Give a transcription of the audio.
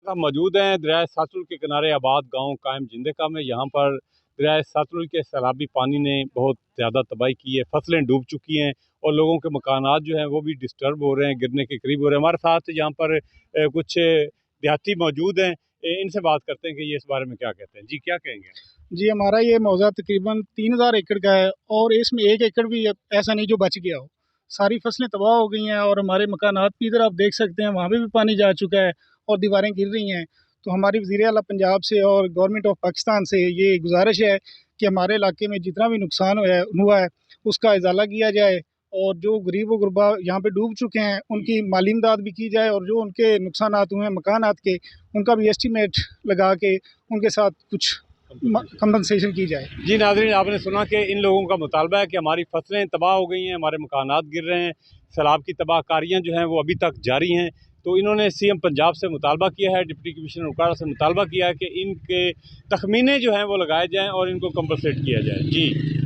हम मौजूद हैं दरिया सतलुज के किनारे आबाद गांव कायम जिंदका में। यहाँ पर दरिया सतलुज के सैलाबी पानी ने बहुत ज़्यादा तबाही की है, फसलें डूब चुकी हैं और लोगों के मकानात जो हैं वो भी डिस्टर्ब हो रहे हैं, गिरने के करीब हो रहे हैं। हमारे साथ यहाँ पर कुछ देहाती मौजूद हैं, इनसे बात करते हैं कि ये इस बारे में क्या कहते हैं। जी, क्या कहेंगे? जी, हमारा ये मौज़ा तकरीबन 3000 एकड़ का है और इसमें 1 एकड़ भी ऐसा नहीं जो बच गया हो। सारी फसलें तबाह हो गई हैं और हमारे मकानात भी इधर आप देख सकते हैं, वहाँ पे भी पानी जा चुका है और दीवारें गिर रही हैं। तो हमारी वज़ीर आला पंजाब से और गवर्नमेंट ऑफ पाकिस्तान से ये गुज़ारिश है कि हमारे इलाके में जितना भी नुकसान हुआ है, उसका इज़ाला किया जाए और जो गरीब व गुरबा यहाँ पे डूब चुके हैं, उनकी माली इमदाद भी की जाए और जो उनके नुकसानात हुए हैं मकानात के, उनका भी एस्टीमेट लगा के उनके साथ कुछ कंपनसेशन की जाए। जी नाज़रीन, आपने सुना कि इन लोगों का मुतालबा है कि हमारी फसलें तबाह हो गई हैं, हमारे मकानात गिर रहे हैं, सैलाब की तबाहकारियाँ जो हैं वो अभी तक जारी हैं। तो इन्होंने सीएम पंजाब से मुतालबा किया है, डिप्टी कमिश्नर उकाड़ा से मुतालबा किया है कि इनके तखमीने जो हैं वो लगाए जाएँ और इनको कंपनसेट किया जाए। जी।